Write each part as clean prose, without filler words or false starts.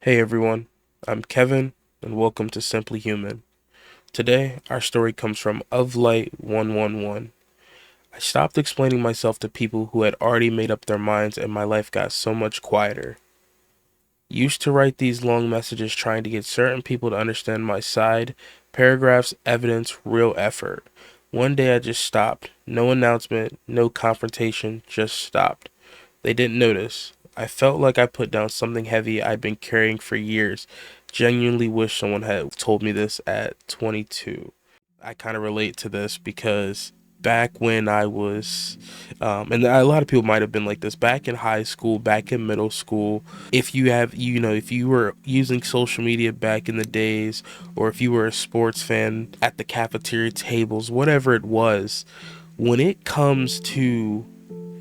Hey everyone, I'm Kevin, and welcome to Simply Human. Today, our story comes from Of Light 111. I stopped explaining myself to people who had already made up their minds, and my life got so much quieter. Used to write these long messages trying to get certain people to understand my side, paragraphs, evidence, real effort. One day I just stopped. No announcement, no confrontation, just stopped. They didn't notice. I felt like I put down something heavy I'd been carrying for years. Genuinely wish someone had told me this at 22. I kind of relate to this because back when I was, and a lot of people might have been like this, back in high school, back in middle school, if you were using social media back in the days, or if you were a sports fan at the cafeteria tables, whatever it was, when it comes to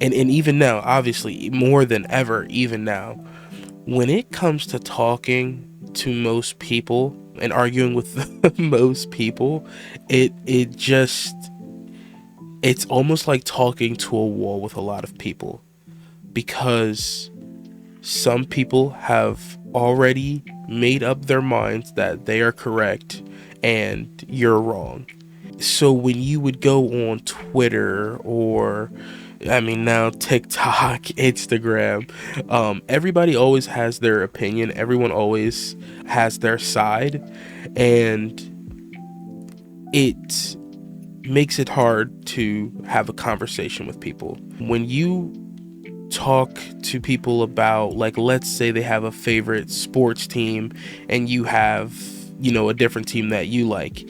and even now, obviously more than ever, even now, when it comes to talking to most people and arguing with most people, it just it's almost like talking to a wall with a lot of people, because some people have already made up their minds that they are correct and you're wrong. So when you would go on Twitter, or I mean now TikTok, Instagram, everybody always has their opinion. Everyone always has their side, and it makes it hard to have a conversation with people. When you talk to people about, like, let's say they have a favorite sports team and you have, a different team that you like,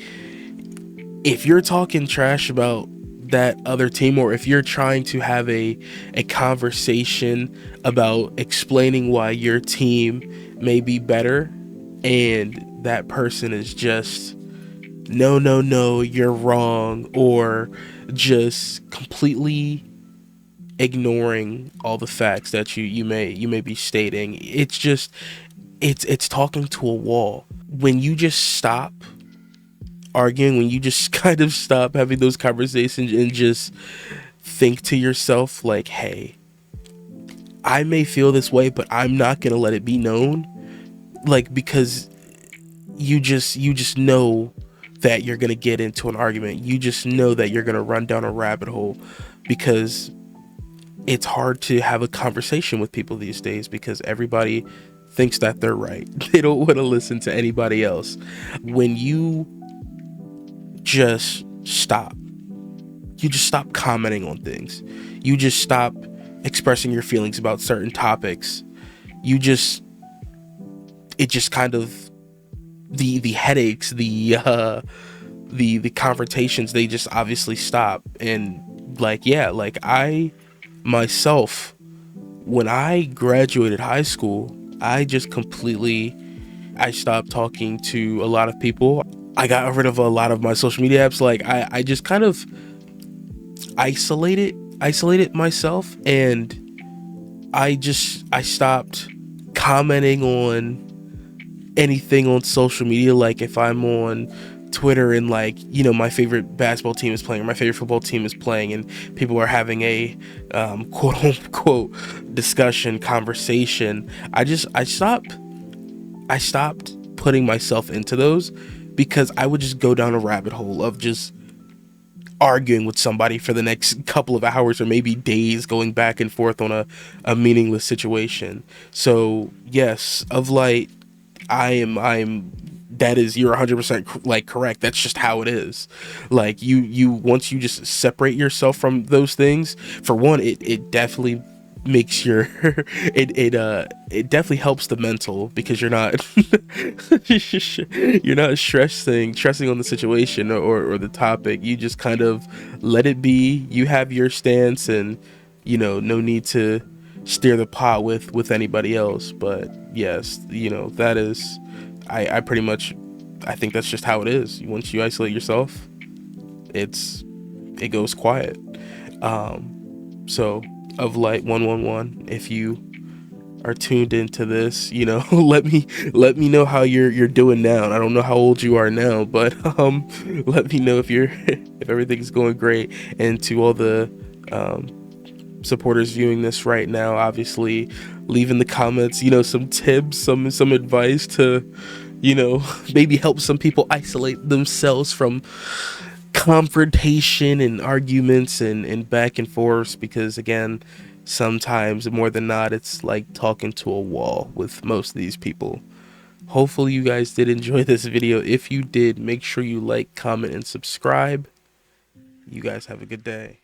if you're talking trash about that other team, or if you're trying to have a conversation about explaining why your team may be better, and that person is just no, no, no, you're wrong, or just completely ignoring all the facts that you may be stating, it's talking to a wall. When you just stop arguing, when you just kind of stop having those conversations and just think to yourself, like, hey, I may feel this way, but I'm not gonna let it be known. Like, because you just know that you're gonna get into an argument. You just know that you're gonna run down a rabbit hole, because it's hard to have a conversation with people these days because everybody thinks that they're right. They don't want to listen to anybody else. When just stop you just stop commenting on things, you just stop expressing your feelings about certain topics, you just it just kind of the headaches, the confrontations, they just obviously stop. And like, yeah, like I myself, when I graduated high school, I just completely I stopped talking to a lot of people. I got rid of a lot of my social media apps. Like I just kind of isolated myself, and I stopped commenting on anything on social media. Like if I'm on Twitter and, like, my favorite basketball team is playing, or my favorite football team is playing, and people are having a quote unquote discussion, conversation, I stopped putting myself into those, because I would just go down a rabbit hole of just arguing with somebody for the next couple of hours or maybe days, going back and forth on a meaningless situation. So yes, of light, I'm that is, you're 100% like correct. That's just how it is. Like you once you just separate yourself from those things, for one, it definitely makes your it definitely helps the mental, because you're not you're not stressing on the situation, or the topic. You just kind of let it be. You have your stance, and no need to steer the pot with anybody else. But yes, that is, I pretty much, I think that's just how it is. Once you isolate yourself, it's it goes quiet. So, of light 111, if you are tuned into this, let me know how you're doing now. I don't know how old you are now, but let me know if you're if everything's going great. And to all the um Trump supporters viewing this right now, obviously leave in the comments, some tips, some advice to, maybe help some people isolate themselves from confrontation and arguments and back and forth, because again, sometimes more than not, it's like talking to a wall with most of these people. Hopefully you guys did enjoy this video. If you did, make sure you like, comment, and subscribe. You guys have a good day.